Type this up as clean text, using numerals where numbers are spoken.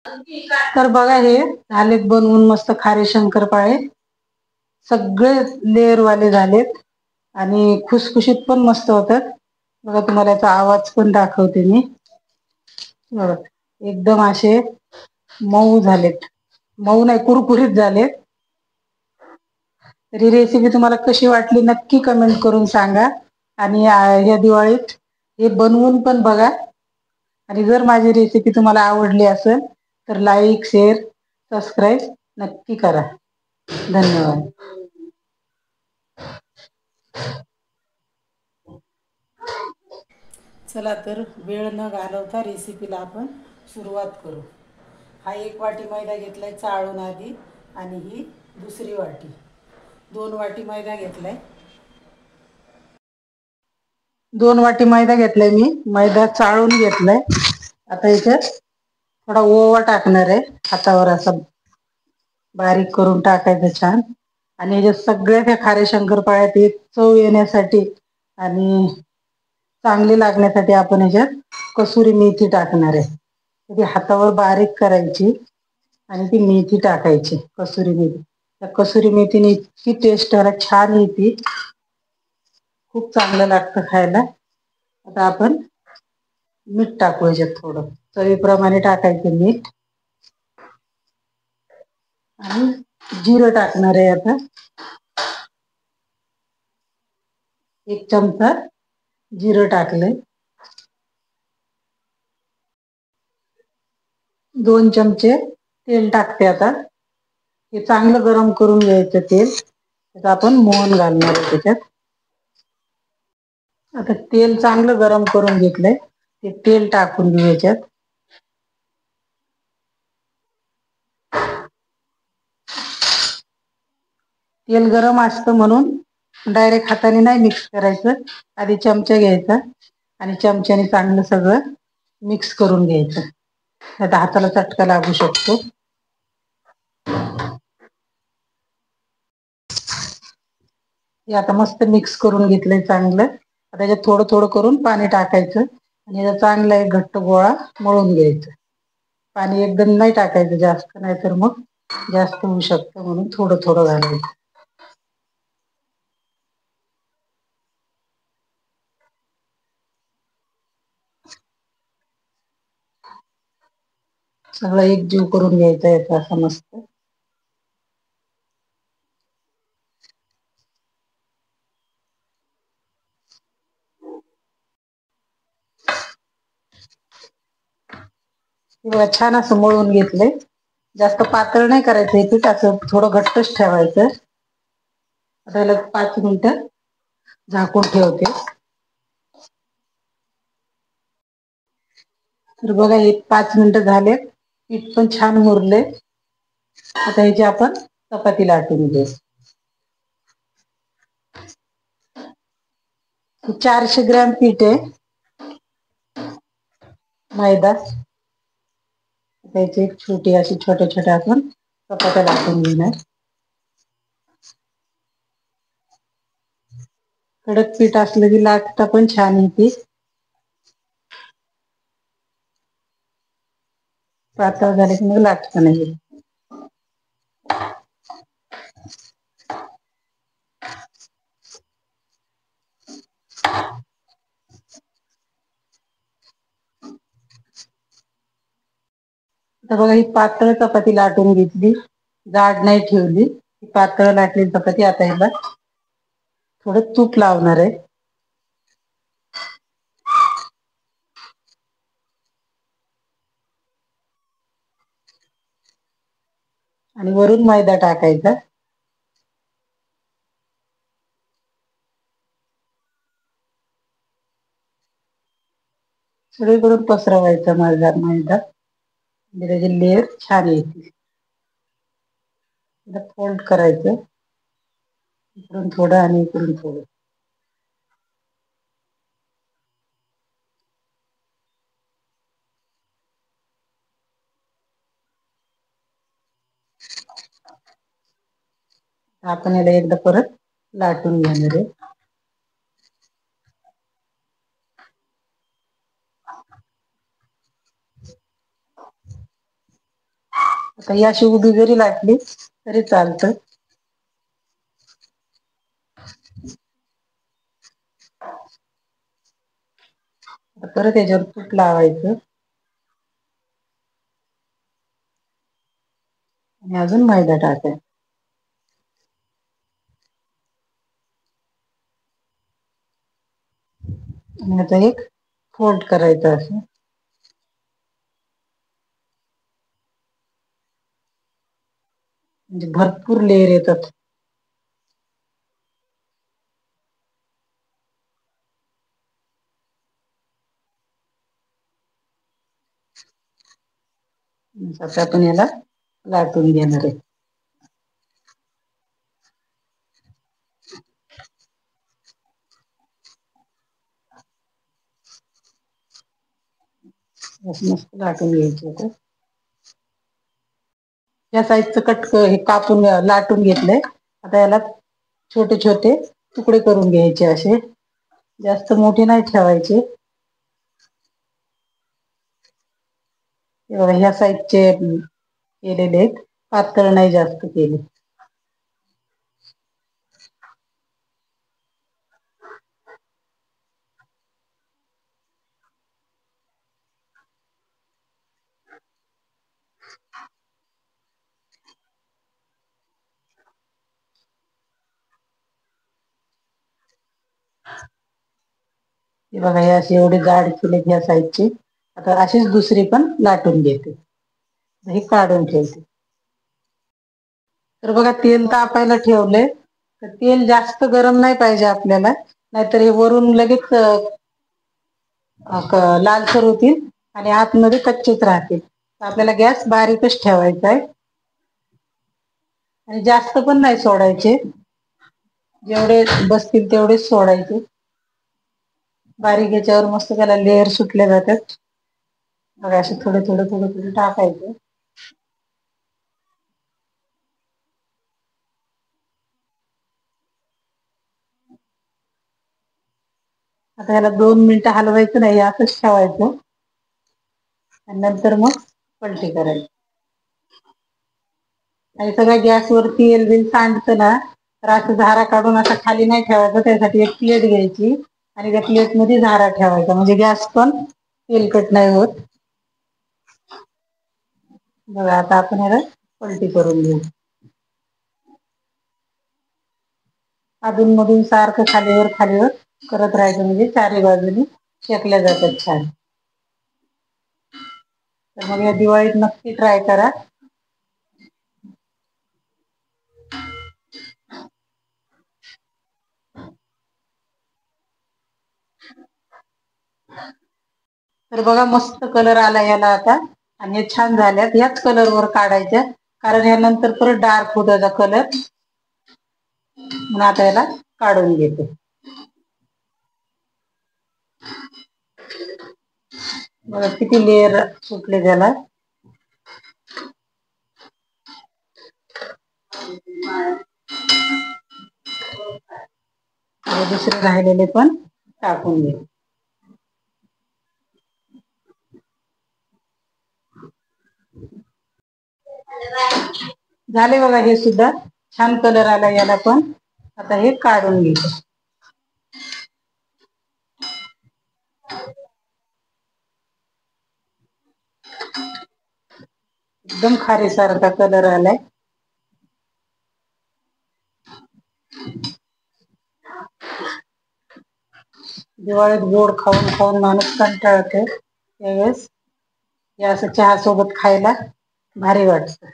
तर बघा हे झालेत बनवून मस्त खारे शंकरपाळे. सगळे लेअरवाले झालेत आणि खुसखुशीत पण मस्त होतात. बघा तुम्हाला याचा आवाज पण दाखवते मी. बघा एकदम असे मऊ झालेत. मऊ नाही कुरकुरीत झालेत. तर ही रेसिपी तुम्हाला कशी वाटली नक्की कमेंट करून सांगा. आणि या दिवाळीत हे बनवून पण बघा. आणि जर माझी रेसिपी तुम्हाला आवडली असेल तर लाईक, शेअर, सबस्क्राईब नक्की करा. धन्यवाद. चला तर वेळ न घालवता रेसिपीला आपण सुरुवात करू. हा एक वाटी मैदा घेतलाय चाळून आधी आणि ही दुसरी वाटी. 2 वाटी मैदा घेतलाय. 2 वाटी मैदा घेतलाय मी. मैदा चाळून घेतलाय. आता याच्यात थोडा ओवा टाकणार आहे. हातावर असा बारीक करून टाकायचं छान. आणि याच्यात सगळ्या त्या खाऱ्या शंकरपाळ्यात एक चव येण्यासाठी आणि चांगली लागण्यासाठी आपण याच्यात कसुरी मेथी टाकणार आहे. ती हातावर बारीक करायची आणि ती मेथी टाकायची कसुरी मेथी. त्या कसुरी मेथीने इतकी टेस्ट छान येते. खूप चांगलं लागतं खायला. आता आपण मीठ टाकू याच्यात थोडं चवीप्रमाणे टाकायचं मीठ. आणि जिरं टाकणार आहे आता. 1 चमचा जिरं टाकलंय. 2 चमचे तेल टाकते आता. हे चांगलं गरम करून घ्यायचं तेल. आता आपण मोहन घालणार आहे त्याच्यात. आता तेल चांगलं गरम करून घेतलंय. ते तेल टाकून घेऊ याच्यात. तेल गरम असतं म्हणून डायरेक्ट हाताने नाही मिक्स करायचं. आधी चमचा घ्यायचा आणि चमच्याने चांगलं सगळं मिक्स करून घ्यायचं. नाहीतर हाताला चटका लागू शकतो. हे आता मस्त मिक्स करून घेतलंय चांगलं. आता त्याच्यात थोडं थोडं करून पाणी टाकायचं आणि याचा चांगला एक घट्ट गोळा मळून घ्यायचा. पाणी एकदम नाही टाकायचं जास्त, नाही तर मग जास्त होऊ शकतं म्हणून थोडं थोडं घालायचं. सगळं एकजीव करून घ्यायचं याचा असं मस्त. बघा छान असं मळून घेतलंय. जास्त पातळ नाही करायचं हे पीठ, असं थोडं घट्टच ठेवायचं. आता याला 5 मिनिटं झाकून ठेवते. तर बघा हे 5 मिनिटं झालेत. पीठ पण छान मुरलंय. आता ह्याची आपण चपाती लाटून घेऊ. 400 ग्रॅम पीठ आहे मैदा. त्याची छोटी अशी छोट्या छोट्या आपण चपात्या लाटून घेणार. कडक पीठ असलं की लाटता पण छान येते. पातळ झाले की मग लाटता नाही येत. आता बघा ही पातळ चपाती लाटून घेतली. जाड नाही ठेवली. पातळ लाटली चपाती. आता ह्याला थोडं तूप लावणार आहे. आणि वरून मैदा टाकायचा. सगळीकडून पसरवायचा मैदा. म्हणजे त्याची लेयर छान येते. फोल्ड करायचं. इकडून थोडं आणि इकडून थोडं. आपण याला एकदा परत लाटून घेणार आहे. आता ही अशी उभी जरी लाटली तरी चालतं. परत याच्यावर तूप लावायचं आणि अजून मैदा टाकायचा. आणि आता एक फोल्ड करायचं असं. म्हणजे भरपूर लेयर येतात. आता आपण याला लाटून घेणार आहे. मस्त लाटून घ्यायचे आता. या साईजचं हे कापून लाटून घेतलंय. आता याला छोटे छोटे तुकडे करून घ्यायचे असे. जास्त मोठे नाही ठेवायचे. ह्या साईजचे केलेले आहेत. पातळ नाही जास्त केले. हे बघा हे अशी एवढी जाड केलेत ह्या साईजची. आता अशीच दुसरी पण लाटून घेते. हे काढून ठेवते. तर बघा तेल तापायला ठेवलंय. तर तेल जास्त गरम नाही पाहिजे आपल्याला. नाहीतर हे वरून लगेच लालसर होतील आणि आतमध्ये कच्चेच राहतील. आपल्याला गॅस बारीकच ठेवायचा आहे. आणि जास्त पण नाही सोडायचे. जेवढे बसतील तेवढेच सोडायचे. बारीक ह्याच्यावर मस्त त्याला लेअर सुटले जातात. बघा असे थोडे थोडे थोडे थोडे टाकायचे. आता ह्याला 2 मिनिटं हलवायचं नाही. असंच ठेवायचं. आणि नंतर मग पलटी करायची. आणि सगळ्या गॅसवर तेल बिल सांडतं ना. तर असं झारा काढून असं खाली नाही ठेवायचं. त्यासाठी एक प्लेट घ्यायची आणि त्या प्लेट मध्ये झारा ठेवायचा. म्हणजे गॅस पण तेलकट नाही होत. बघा आता आपण याला पलटी करून घेऊ. अधून मधून सारखं खालीवर खालीवर करत राहायचं. म्हणजे चारी बाजूनी शेकल्या जातात छान. तर मग या दिवाळीत नक्की ट्राय करा. तर बघा मस्त कलर आला याला आता. आणि हे छान झाल्यात. याच कलरवर काढायच्या. कारण यानंतर परत डार्क होत याचा कलर. म्हणून आता याला काढून घेते. बघा किती लेअर सुटले त्याला. दुसरे राहिलेले पण टाकून घे. झाले बघा हे सुद्धा. छान कलर आला याला पण. आता हे काढून घेते. एकदम खारी सारखा कलर आलाय. दिवाळीत गोड खाऊन खाऊन माणूस कंटाळते. त्यावेळेस हे असं चहा सोबत खायला भारी वाटत.